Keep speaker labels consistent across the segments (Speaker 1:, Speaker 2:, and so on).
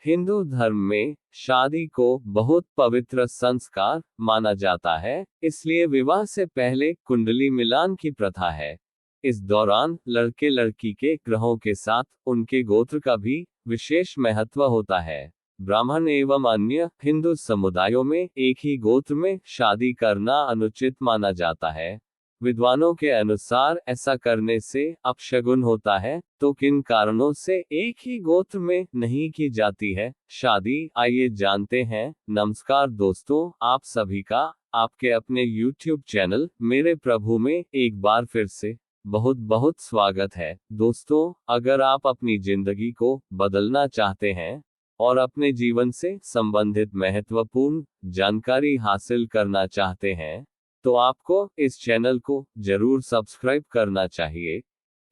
Speaker 1: हिंदू धर्म में शादी को बहुत पवित्र संस्कार माना जाता है, इसलिए विवाह से पहले कुंडली मिलान की प्रथा है। इस दौरान लड़के लड़की के ग्रहों के साथ उनके गोत्र का भी विशेष महत्व होता है। ब्राह्मण एवं अन्य हिंदू समुदायों में एक ही गोत्र में शादी करना अनुचित माना जाता है। विद्वानों के अनुसार ऐसा करने से अपशगुन होता है, तो किन कारणों से एक ही गोत्र में नहीं की जाती है शादी, आइए जानते हैं। नमस्कार दोस्तों, आप सभी का आपके अपने YouTube चैनल मेरे प्रभु में एक बार फिर से बहुत बहुत स्वागत है। दोस्तों, अगर आप अपनी जिंदगी को बदलना चाहते हैं और अपने जीवन से संबंधित महत्वपूर्ण जानकारी हासिल करना चाहते हैं, तो आपको इस चैनल को जरूर सब्सक्राइब करना चाहिए।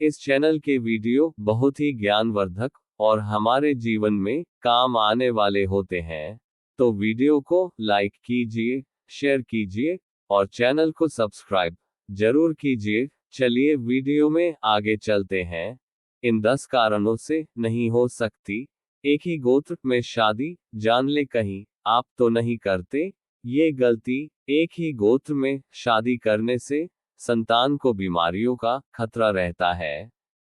Speaker 1: इस चैनल के वीडियो बहुत ही ज्ञानवर्धक और हमारे जीवन में काम आने वाले होते हैं, तो वीडियो को लाइक कीजिए, शेयर कीजिए और चैनल को सब्सक्राइब जरूर कीजिए। चलिए वीडियो में आगे चलते हैं। इन 10 कारणों से नहीं हो सकती एक ही गोत्र में शादी। जान ले कहीं आप तो नहीं करते ये गलती। एक ही गोत्र में शादी करने से संतान को बीमारियों का खतरा रहता है।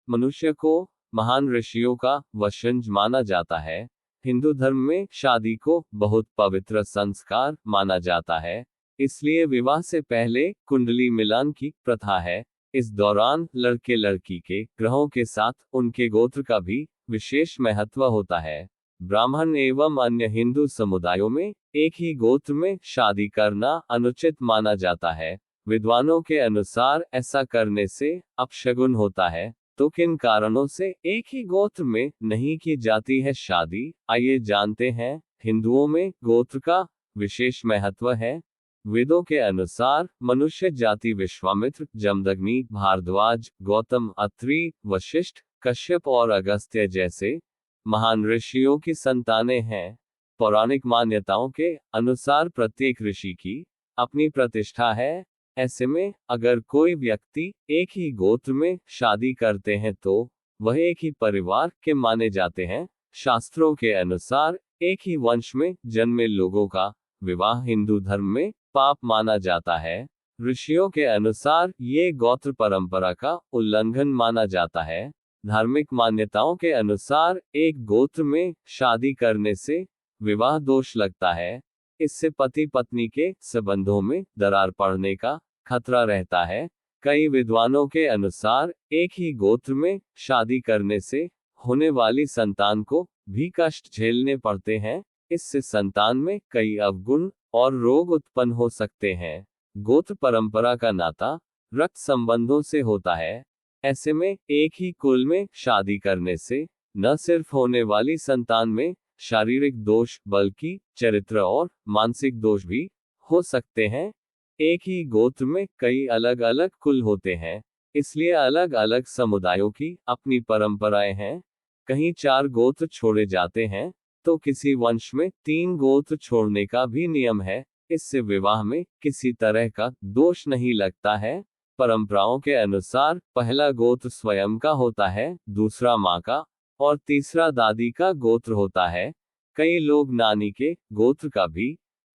Speaker 1: मनुष्य को महान ऋषियों का वंशज माना जाता है। हिंदू धर्म में शादी को बहुत पवित्र संस्कार माना जाता है, इसलिए विवाह से पहले कुंडली मिलान की प्रथा है। इस दौरान लड़के लड़की के ग्रहों के साथ उनके गोत्र का भी विशेष महत्व होता है। ब्राह्मण एवं अन्य हिंदू समुदायों में एक ही गोत्र में शादी करना अनुचित माना जाता है। विद्वानों के अनुसार ऐसा करने से अपशगुन होता है, तो किन कारणों से एक ही गोत्र में नहीं की जाती है शादी, आइए जानते हैं। हिंदुओं में गोत्र का विशेष महत्व है। वेदों के अनुसार मनुष्य जाति विश्वामित्र, जमदग्नि, भारद्वाज, गौतम, अत्रि, वशिष्ठ, कश्यप और अगस्त्य जैसे महान ऋषियों की संतानें हैं। पौराणिक मान्यताओं के अनुसार प्रत्येक ऋषि की अपनी प्रतिष्ठा है। ऐसे में अगर कोई व्यक्ति एक ही गोत्र में शादी करते हैं तो वह एक ही परिवार के माने जाते हैं। शास्त्रों के अनुसार एक ही वंश में जन्मे लोगों का विवाह हिंदू धर्म में पाप माना जाता है। ऋषियों के अनुसार ये गोत्र परंपरा का उल्लंघन माना जाता है। धार्मिक मान्यताओं के अनुसार एक गोत्र में शादी करने से विवाह दोष लगता है। इससे पति पत्नी के संबंधों में दरार पड़ने का खतरा रहता है। कई विद्वानों के अनुसार एक ही गोत्र में शादी करने से होने वाली संतान को भी कष्ट झेलने पड़ते हैं। इससे संतान में कई अवगुण और रोग उत्पन्न हो सकते हैं। गोत्र परंपरा का नाता रक्त संबंधों से होता है। ऐसे में एक ही कुल में शादी करने से न सिर्फ होने वाली संतान में शारीरिक दोष बल्कि चरित्र और मानसिक दोष भी हो सकते हैं। एक ही गोत्र में कई अलग अलग कुल होते हैं, इसलिए अलग अलग समुदायों की अपनी परंपराएं हैं। कहीं 4 गोत्र छोड़े जाते हैं, तो किसी वंश में 3 गोत्र छोड़ने का भी नियम है। इससे विवाह में किसी तरह का दोष नहीं लगता है। परंपराओं के अनुसार पहला गोत्र स्वयं का होता है, दूसरा माँ का और तीसरा दादी का गोत्र होता है। कई लोग नानी के गोत्र का भी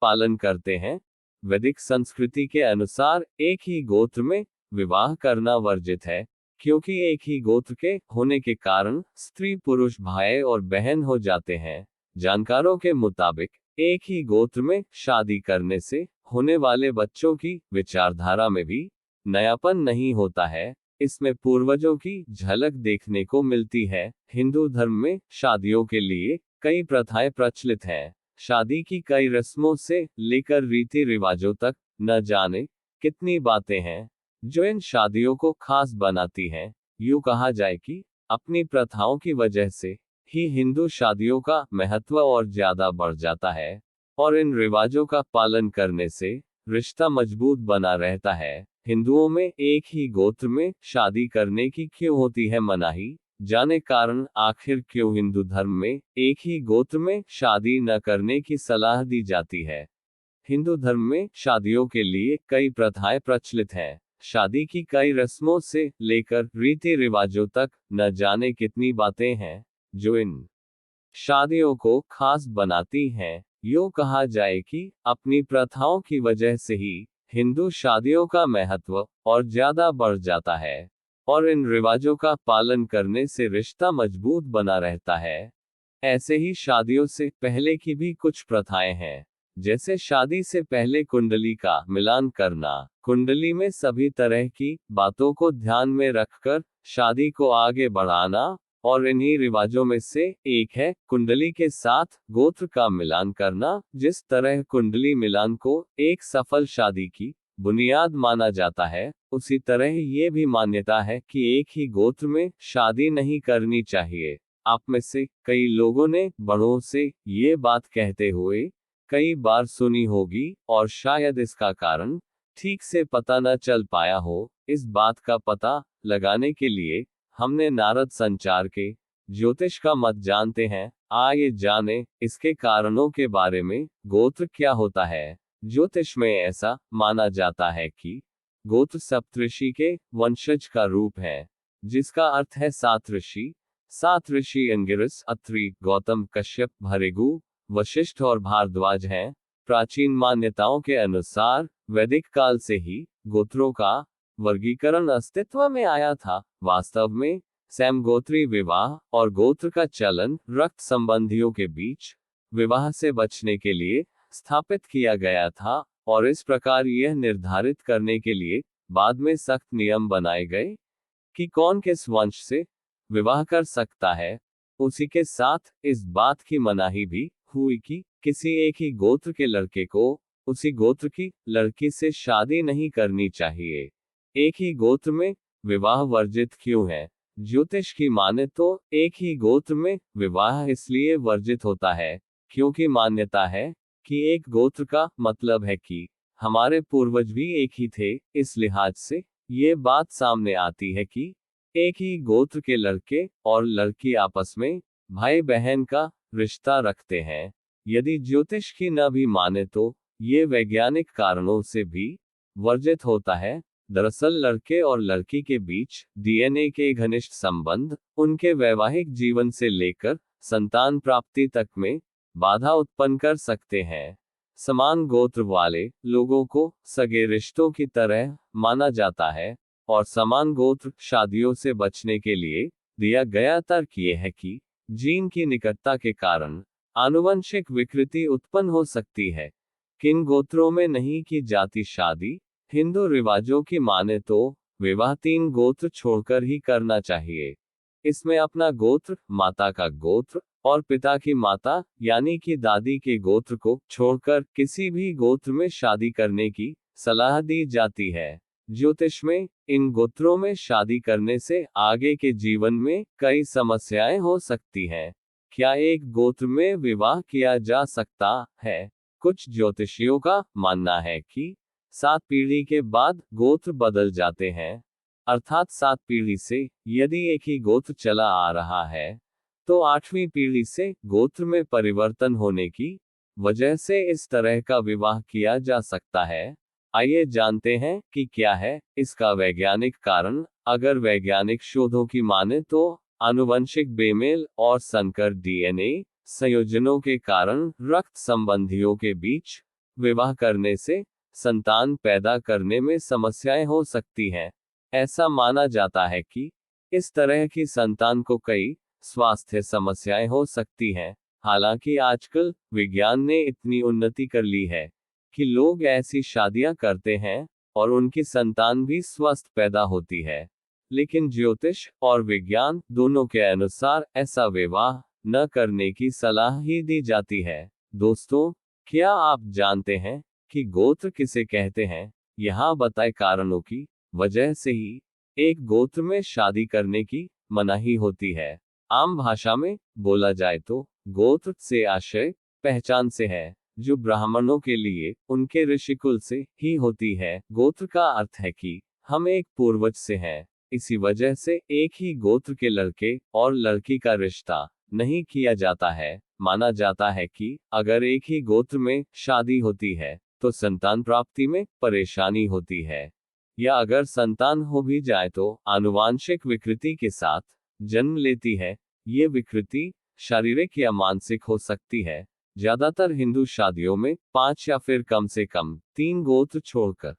Speaker 1: पालन करते हैं। वैदिक संस्कृति के अनुसार एक ही गोत्र में विवाह करना वर्जित है, क्योंकि एक ही गोत्र के होने के कारण स्त्री पुरुष भाई और बहन हो जाते हैं। जानकारों के मुताबिक एक ही गोत्र में शादी करने से होने वाले बच्चों की विचारधारा में भी नयापन नहीं होता है। इसमें पूर्वजों की झलक देखने को मिलती है। हिंदू धर्म में शादियों के लिए कई प्रथाएं प्रचलित हैं। शादी की कई रस्मों से लेकर रीति रिवाजों तक न जाने कितनी बातें हैं जो इन शादियों को खास बनाती हैं। यूं कहा जाए कि अपनी प्रथाओं की वजह से ही हिंदू शादियों का महत्व और ज्यादा बढ़ जाता है, और इन रिवाजों का पालन करने से रिश्ता मजबूत बना रहता है। हिंदुओं में एक ही गोत्र में शादी करने की क्यों होती है मनाही, जाने कारण आखिर क्यों हिंदू धर्म में एक ही गोत्र में शादी न करने की सलाह दी जाती है। हिंदू धर्म में शादियों के लिए कई प्रथाएं प्रचलित हैं। शादी की कई रस्मों से लेकर रीति रिवाजों तक न जाने कितनी बातें हैं जो इन शादियों को खास बनाती हैं। यूँ कहा जाए कि अपनी प्रथाओं की वजह से ही हिंदू शादियों का महत्व और ज्यादा बढ़ जाता है, और इन रिवाजों का पालन करने से रिश्ता मजबूत बना रहता है। ऐसे ही शादियों से पहले की भी कुछ प्रथाएं हैं, जैसे शादी से पहले कुंडली का मिलान करना। कुंडली में सभी तरह की बातों को ध्यान में रखकर शादी को आगे बढ़ाना, और इन्हीं रिवाजों में से एक है कुंडली के साथ गोत्र का मिलान करना। जिस तरह कुंडली मिलान को एक सफल शादी की बुनियाद माना जाता है, उसी तरह ये भी मान्यता है कि एक ही गोत्र में शादी नहीं करनी चाहिए। आप में से कई लोगों ने बड़ों से ये बात कहते हुए कई बार सुनी होगी, और शायद इसका कारण ठीक से पता न चल पाया हो। इस बात का पता लगाने के लिए हमने नारद संचार के ज्योतिष का मत जानते हैं। आइए जाने इसके कारणों के बारे में। गोत्र क्या होता है? ज्योतिष में ऐसा माना जाता है कि गोत्र सप्तऋषि के वंशज का रूप है, जिसका अर्थ है सात ऋषि। सात ऋषि अंगिरस, अत्रि, गौतम, कश्यप, भृगु, वशिष्ठ और भारद्वाज हैं। प्राचीन मान्यताओं के अनुसार वैदिक काल से ही गोत्रों का वर्गीकरण अस्तित्व में आया था। वास्तव में समगोत्री विवाह और गोत्र का चलन रक्त संबंधियों के बीच विवाह से बचने के लिए स्थापित किया गया था, और इस प्रकार यह निर्धारित करने के लिए बाद में सख्त नियम बनाए गए कि कौन किस वंश से विवाह कर सकता है। उसी के साथ इस बात की मनाही भी हुई कि किसी एक ही गोत्र के लड़के को उसी गोत्र की लड़की से शादी नहीं करनी चाहिए। एक ही गोत्र में विवाह वर्जित क्यों है? ज्योतिष की माने तो एक ही गोत्र में विवाह इसलिए वर्जित होता है क्योंकि मान्यता है कि एक गोत्र का मतलब है कि हमारे पूर्वज भी एक ही थे। इस लिहाज से ये बात सामने आती है कि एक ही गोत्र के लड़के और लड़की आपस में भाई बहन का रिश्ता रखते हैं। यदि ज्योतिष की न भी माने तो ये वैज्ञानिक कारणों से भी वर्जित होता है। दरअसल लड़के और लड़की के बीच डीएनए के घनिष्ठ संबंध उनके वैवाहिक जीवन से लेकर संतान प्राप्ति तक में बाधा उत्पन्न कर सकते हैं। समान गोत्र वाले लोगों को सगे रिश्तों की तरह माना जाता है, और समान गोत्र शादियों से बचने के लिए दिया गया तर्क यह है कि जीन की निकटता के कारण आनुवंशिक विकृति उत्पन्न हो सकती है। किन गोत्रों में नहीं की जाती शादी? हिंदू रिवाजों की माने तो विवाह 3 गोत्र छोड़कर ही करना चाहिए। इसमें अपना गोत्र, माता का गोत्र और पिता की माता यानी कि दादी के गोत्र को छोड़कर किसी भी गोत्र में शादी करने की सलाह दी जाती है। ज्योतिष में इन गोत्रों में शादी करने से आगे के जीवन में कई समस्याएं हो सकती हैं। क्या एक गोत्र में विवाह किया जा सकता है? कुछ ज्योतिषियों का मानना है कि 7 पीढ़ी के बाद गोत्र बदल जाते हैं, अर्थात 7 पीढ़ी से यदि एक ही गोत्र चला आ रहा है तो 8वीं पीढ़ी से गोत्र में परिवर्तन होने की वजह से इस तरह का विवाह किया जा सकता है। आइए जानते हैं कि क्या है इसका वैज्ञानिक कारण। अगर वैज्ञानिक शोधों की माने तो आनुवंशिक बेमेल और संकर डीएनए संयोजनों के कारण रक्त संबंधियों के बीच विवाह करने से संतान पैदा करने में समस्याएं हो सकती हैं। ऐसा माना जाता है कि इस तरह की संतान को कई स्वास्थ्य समस्याएं हो सकती हैं। हालांकि आजकल विज्ञान ने इतनी उन्नति कर ली है कि लोग ऐसी शादियां करते हैं और उनकी संतान भी स्वस्थ पैदा होती है। लेकिन ज्योतिष और विज्ञान दोनों के अनुसार ऐसा विवाह न करने की सलाह ही दी जाती है। दोस्तों, क्या आप जानते हैं कि गोत्र किसे कहते हैं? यहाँ बताए कारणों की वजह से ही एक गोत्र में शादी करने की मनाही होती है। आम भाषा में बोला जाए तो गोत्र से आशय पहचान से है, जो ब्राह्मणों के लिए उनके ऋषिकुल से ही होती है। गोत्र का अर्थ है कि हम एक पूर्वज से हैं। इसी वजह से एक ही गोत्र के लड़के और लड़की का रिश्ता नहीं किया जाता है। माना जाता है कि अगर एक ही गोत्र में शादी होती है तो संतान प्राप्ति में परेशानी होती है, या अगर संतान हो भी जाए तो आनुवांशिक विकृति के साथ जन्म लेती है। ये विकृति शारीरिक या मानसिक हो सकती है। ज्यादातर हिंदू शादियों में 5 या फिर कम से कम 3 गोत्र छोड़कर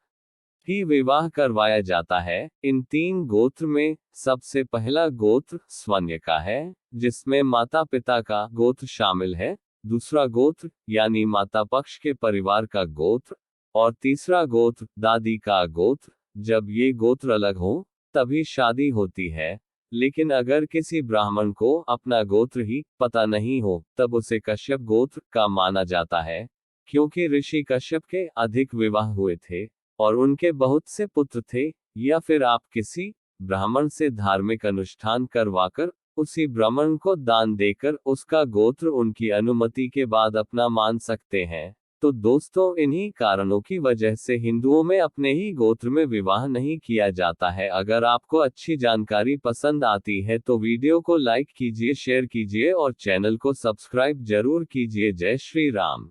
Speaker 1: ही विवाह करवाया जाता है। इन 3 गोत्र में सबसे पहला गोत्र स्वन्य का है, जिसमें माता पिता का गोत्र शामिल है, दूसरा गोत्र यानी माता पक्ष के परिवार का गोत्र, और तीसरा गोत्र दादी का गोत्र। जब ये गोत्र अलग हो तभी शादी होती है, लेकिन अगर किसी ब्राह्मण को अपना गोत्र ही पता नहीं हो तब उसे कश्यप गोत्र का माना जाता है, क्योंकि ऋषि कश्यप के अधिक विवाह हुए थे और उनके बहुत से पुत्र थे। या फिर आप किसी ब्राह्मण से धार्मिक अनुष्ठान करवाकर उसी ब्राह्मण को दान देकर उसका गोत्र उनकी अनुमति के बाद अपना मान सकते हैं। तो दोस्तों, इन्हीं कारणों की वजह से हिंदुओं में अपने ही गोत्र में विवाह नहीं किया जाता है। अगर आपको अच्छी जानकारी पसंद आती है तो वीडियो को लाइक कीजिए, शेयर कीजिए और चैनल को सब्सक्राइब जरूर कीजिए। जय श्री राम।